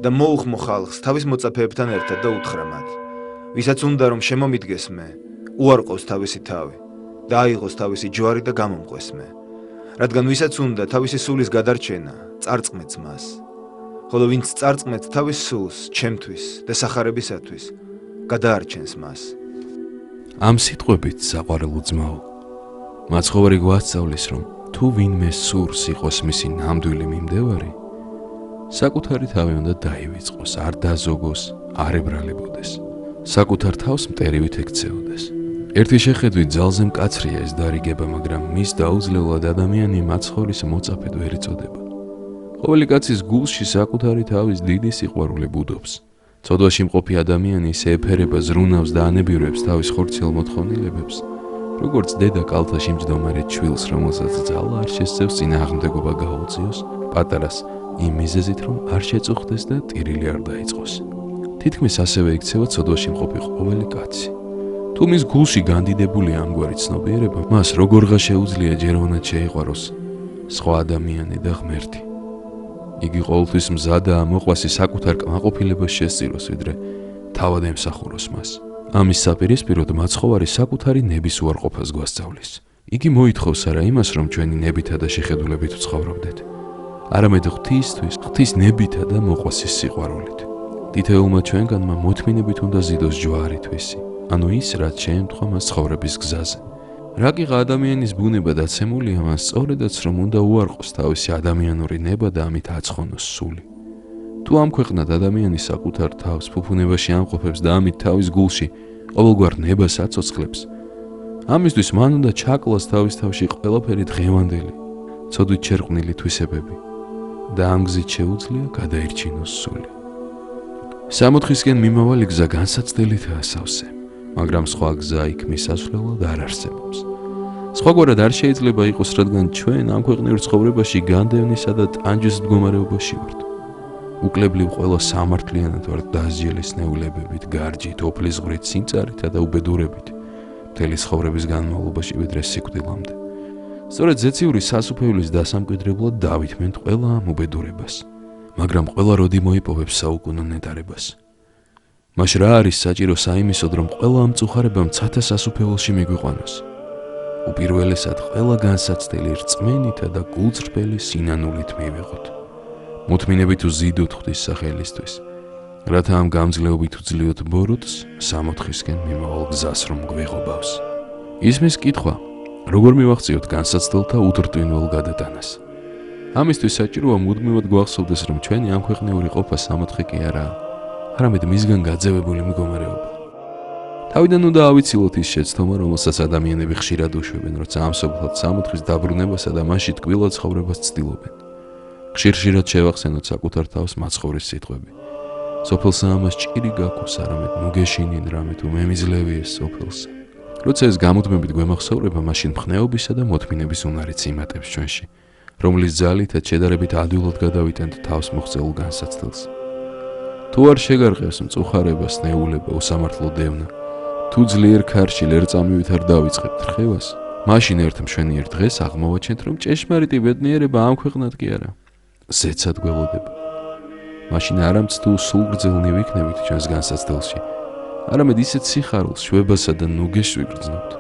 და მოუხმო ხალხს თავის მოწაფეებთან ერთად და უთხრა მათ: ვისაც უნდა რომ შემომიდგეს მე, უარყოს თავისი თავი და აიღოს თავისი ჯვარი და გამომყვეს მე. რადგან ვისაც უნდა თავისი სულის გადარჩენა, წარწმეთს მას. ხოლო ვინც წარწმეთს თავის სულს ჩემთვის და სახარებისათვის, გადაარჩენს მას. ამ სიტყვებით, საყვარელო ძმაო, მაცხოვარი გვასწავლის, რომ თუ ვინმე სურს იყოს მისი ნამდვილი მიმდევარი, საკუთარი თავი უნდა დაივიწყოს, არ დაზოგოს, არ ებრალებოდეს. საკუთარ თავს მტერივით ექცეოდეს. ერთი შეხედვით ძალზე მკაცრია ეს დარიგება, მაგრამ მის დაუძლებლად ადამიანი მაცხოვრის მოწაფედ ვერ იწოდება. ყოველი კაცის გულში საკუთარი თავის დიდი სიყვარული ბუდობს. ცოდვაში მყოფი ადამიანი ისე ეფერება, ზრუნავს და ანებირებს თავის ხორციელ მოთხოვნილებებს, როგორც დედა კალთაში მჯდომარე ჩვილს, რომელსაც ძალა არ შესწევს წინააღმდეგობა გაუწიოს, პატარას იმ მიზეზით, რომ არ შეწუხდეს და ტირილი არ დაიწყოს. თითქმის ასევე იქცევა ცოდვაში მყოფი ყოველი კაცი. თუ მის გულში განდიდებულია ამგვარი ცნობიერება, მას როგორღა შეუძლია ჯეროვნად შეიყვაროს სხვა ადამიანი და ღმერთი. იგი ყოველთვის მზადაა მოყვასი საკუთარ კმაყოფილებას შესწიროს, ვიდრე თავად ემსახუროს მას. ამის საპირისპიროდ მაცხოვარი საკუთარი ნების უარყოფას გვასწავლის. იგი მოითხოვს არა იმას, რომ ჩვენი ნებითა და შეხედულებით ვცხოვრობდეთ, არამედ ღვთისთვის, ღვთის ნებითა და მოყვასის სიყვარულით. თითოეულმა ჩვენგანმა მოთმინებით უნდა ზიდოს ჯვარი თვისი, ანუ ის, რაც შეემთხვა მას ცხოვრების გზაზე. რა კიღა ადამიანის ბუნება დაცემულია მას სწორედაც, რომ უნდა უარყოს თავისი ადამიანური ნება და ამით აცხონოს სული. თუ ამ ქვეყნად ადამიანი საკუთარ თავს ფუფუნებაში ამყოფებს და ამით თავის გულში ყოველგვარ ნებას აცოცხლებს, ამისთვის მან უნდა ჩაკლას თავის თავში ყველაფერი დღევანდელი, ცოდვით შერყვნილი თვისებები და ამ გზით შეუძლია გადაირჩინოს სული. სამოთხისკენ მიმავალი გზა განსაცდელითაა სავსე, მაგრამ სხვა გზა იქ მისასვლელად არ არსებობს. სხვაგვარად არ შეიძლება იყოს, რადგან ჩვენ ამ ქვეყნიურ ცხოვრებაში განდევნისა და ტანჯვის მდგომარეობაში ვართ. უკლებლივ ყველა სამართლიანად ვართ დასჯელი სნეულებებით, გარჯით, ოფლის ღვრით, სიმწარითა და უბედურებით, მთელი ცხოვრების განმავლობაში ვიდრე სიკვდილამდე. სწორედ ზეციური სასუფეველის დასამკვიდრებლად დავითმენთ ყველა ამ უბედურებას, მაგრამ ყველა როდი მოიპოვებს საუკუნო ნეტარებას. მაშ რა არის საჭირო საიმისოდ, რომ ყველა ამ მწუხარებამ ცათა სასუფეველში მიგვიყვანოს? უპირველესად ყველა განსაცდელი რწმენითა და გულწრფელი სინანულით მივიღოთ. მოთმინებით უზიდოთ ღვთის სახელისთვის, რათა ამ გამძლეობით ვძლიოთ ბოროტს სამოთხისკენ მიმავალ გზას რომ გვეღობავს. ისმის კითხვა, როგორ მივახციოთ განსაცდელთა უდრტვინვალ გადატანას? ამისთვის საჭიროა მუდმივად გვახსოვდეს, რომ ჩვენი ამ ქვეყნიური ყოფა სამოთხე კი არაა, არამედ მისგან გაძევებული მდგომარეობა. თავიდან უნდა ავიცილოთ ის შეცდომა, რომელსაც ადამიანები ხშირად უშვებენ, როცა ამ სოფლად სამოთხის დაბრუნებასა და მასში ტკბილად ცხოვრებას ცდილობენ. ხშირ-ხშირად შევახსენოთ საკუთარ თავს მაცხოვრის სიტყვები. სოფელსა ამას ჭირი გაქვს, არამედ ნუ გეშინინ რამე თუ მე მიძლევი ეს სოფელსა. როცა ეს გამუდმებით გვემახსოვრება, მაშინ მხნეობისა და მოთმინების უნარიც იმატებს ჩვენში, რომლის ძალითაც შედარებით ადვილად გადავიტანთ თავს მოღწეულ განსაცდელს. თუ არ შეგარყევს მწუხარება, სნეულება, უსამართლო დევნა, თუ ძლიერ ქარში ლერწამივით არ დავიწყებთ რხევას, მაშინ ერთ მშვენიერ დღეს აღმოვაჩენთ, რომ ჭეშმარიტი ბედნიერება ამ ქვეყნად კი არა, ზეცად გველოდება. მაშინ არამც თუ სულგრძელნი ვიქნებით ჩვენს განსაცდელში, არამედ ისეთ სიხარულს, შვებასა და ნუგეშს ვიგრძნობთ,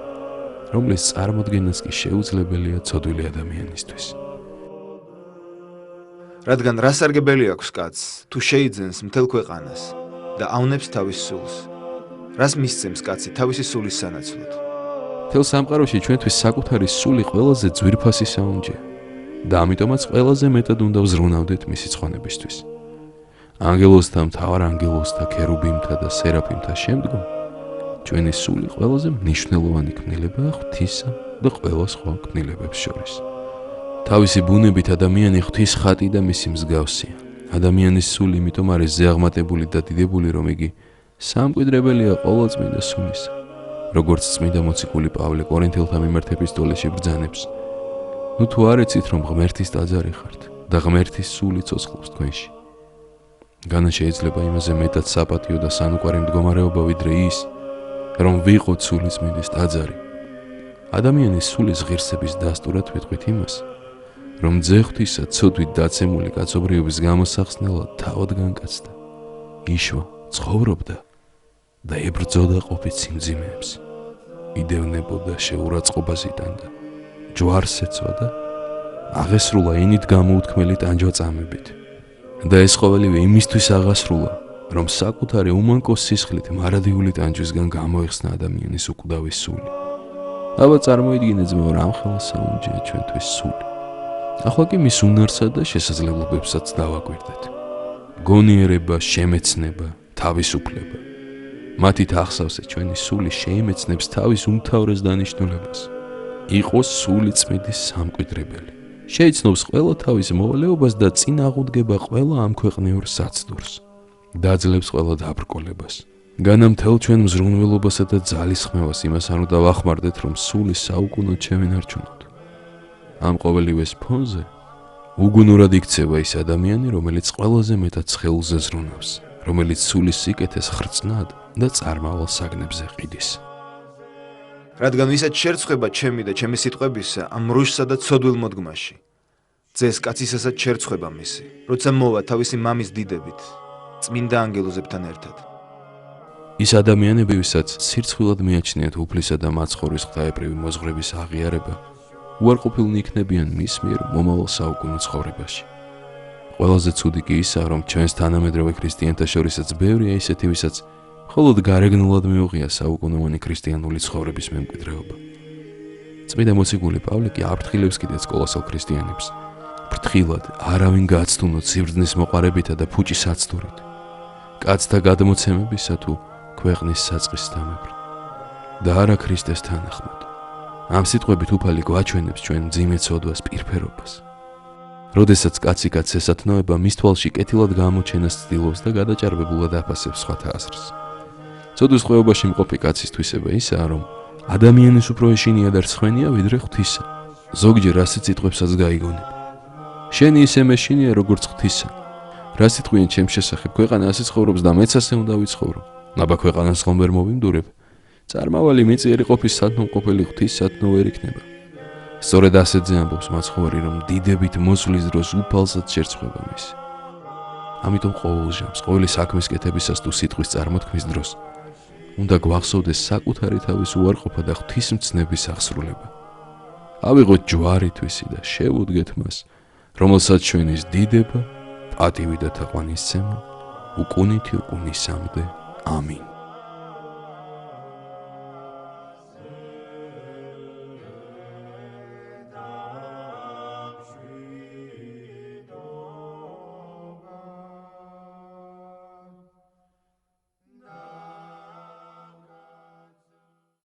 რომლის წარმოდგენაც კი შეუძლებელია ცოდვილი ადამიანისთვის. რადგან რასარგებელი აქვს კაცს, თუ შეიძენს მთელ ქვეყანას და ავნებს თავის სულს, რას მისცემს კაცი თავისი სულის სანაცვლოდ? მთელ სამყაროში ჩვენთვის საკუთარი სული ყველაზე ძვირფასი საუნჯეა და ამიტომაც ყველაზე მეტად უნდა ვზრუნავდეთ მისი ცხონებისთვის. ანგელოზთა, მთავარ ანგელოზთა, ქერუბიმთა და სერაფიმთა შემდგომ ჩვენი სული ყველაზე მნიშვნელოვანი ქმნილებაა ღვთისა და ყველა სხვა ქმნილებებს შორის. თავისი ბუნებით ადამიანი ღვთის ხატი და მისი მსგავსია. ადამიანის სული იმიტომ არის ზეაღმატებული და დიდებული, რომ იგი სამკვიდრებელია ყოვლადწმინდა სულისა, როგორც წმინდა მოციქული პავლე კორინთელთა მიმართ ეპისტოლეში ბრძანებს. ნუ თუ არ იცით, რომ ღმერთის ტაძარი ხართ და ღმერთის სული ცოცხლობს თქვენში. განა შეიძლება იმაზე მეტად საპატიო და სანუკვარი მდგომარეობა ვიდრე ის, რომ ვიყოთ სულიწმინდის ტაძარი. ადამიანის სულის ღირსების დასტურად ვიტყვით იმას, რომ ძეღვთისა ცოდვით დაცემული კაცობრიობის გამოსახსნელად თავად განკაცდა, იშვა, ცხოვრობდა და ებრძოდა ყოფით სიმძიმეებს, იდევნებოდა შეურაცხყოფას იტანდა, ჯვარს ეცვა და აღესრულა ენით გამოუთქმელი ტანჯვა-წამებით. და ეს ყოველივე იმისთვის აღასრულა, რომ საკუთარი უმანკოს სისხლით მარადიული ტანჯვისგან გამოეხსნა ადამიანის უკვდავი სული. აბა წარმოიდგინე ძმაო, რამხელა საუნჯეა ჩვენთვის სული. ახლა კი მის უნარსა და შესაძლებლობებსაც დავაკვირდეთ. გონიერება, შემეცნება, თავისუფლება. მათით ახსავსე ჩვენი სული შეიმეცნებს თავის უმთავრეს დანიშნულებას. იყოს სულიწმიდის სამკვიდრებელი. შეიცნობს ყველა თავის მოვალეობას და წინ აღუდგება ყველა ამ ქვეყნიურ საცდურს. დაძლევს ყველა დაბრკოლებას. განა მთელ ჩვენ მზრუნველობასა და ძალისხმევას იმას არ უნდა ვახმარდეთ, რომ სული საუკუნოდ შევინარჩუნოთ. ამ ყოველივეს ფონზე უგუნურად იქცევა ის ადამიანი, რომელიც ყველაზე მეტად ცხელზე ზრუნავს, რომელიც სულის სიკეთეს ხრწნად და წარმავალ საგნებზე ყიდის. რადგან ვისაც შერცხვება ჩემი და ჩემი სიტყვებისა ამ რუშსა და ცოდვილ მოდგმაში. ძეს კაცისასაც შერცხვება მისი, როცა მოვა თავისი მამის დიდებით, წმინდა ანგელოზებთან ერთად. ის ადამიანები, ვისაც სირცხვილად მიაჩნიათ უფლისა და მაცხოვრის ღვთაებრივი მოზღვრების აღიარება, უარყოფილნი იქნებიან მის მიერ მომავალ საუკუნო ცხოვრებაში. ყველაზე ცუდი კი ისაა, რომ ჩვენს თანამედროვე ქრისტიანთა შორისაც ბევრია ისეთი, ვისაც მხოლოდ გარეგნულად მიუღია საუკუნოვანი ქრისტიანული ცხოვრების მემკვიდრეობა. წმინდა მოციქული პავლე კი აფრთხილებს კიდეც კოლოსალ ქრისტიანებს. ფრთხილად, არავინ გაცდუნოთ სიბრძნის მოყარებითა და ფუჭის აცდურით. კაცთა გადმოცემებისა თუ ქვეყნის საწყისთამებრ და არა ქრისტეს თანახმად. ამ სიტყვებით უფალი გვაჩვენებს ჩვენ მძიმე ცოდვას, პირფერობას. როდესაც კაცი კაცს ესათნოება, მის თვალში კეთილად გამოჩენას ცდილობს და გადაჭარბებულად აფასებს სხვათა აზრს. ცოდვის ხვეობაში მყოფი კაცის თვისება ისაა, რომ ადამიანის უფრო ეშინია და რცხვენია ვიდრე ღვთისა. ზოგჯერ ასეთ სიტყვებსაც გაიგონებ. შენი ისე მეშინია, როგორც ღვთისა. რა სიტყვიან ჩემს შესახებ, ქვეყანა ასე ცხოვრობს და მეც ასე უნდა ვიცხოვრო. აბა ქვეყანას ხომ ვერ მოვიმდურებ? წარმავალი მეწიერი ყოფის სათნომყოფელი ღვთის სათნო ვერ იქნება. სწორედ ასეთზე ამბობს მაცხოვარი, რომ დიდებით მოსვლის დროს უფალსაც შერცხვება მისი. ამიტომ ყოველ ჟამს, ყოველი საქმის კეთებისას თუ სიტყვის წარმოთქმის დროს უნდა გვახსოვდეს საკუთარი თავის უარყოფა და ღვთისმცნების აღსრულება. ავიღოთ ჯვარი თვისი და შევუდგეთ მას, რომელსაც ჩვენის დიდება, პატივი და თაყვანისცემა უკუნითი უკუნისამდე. ამინ.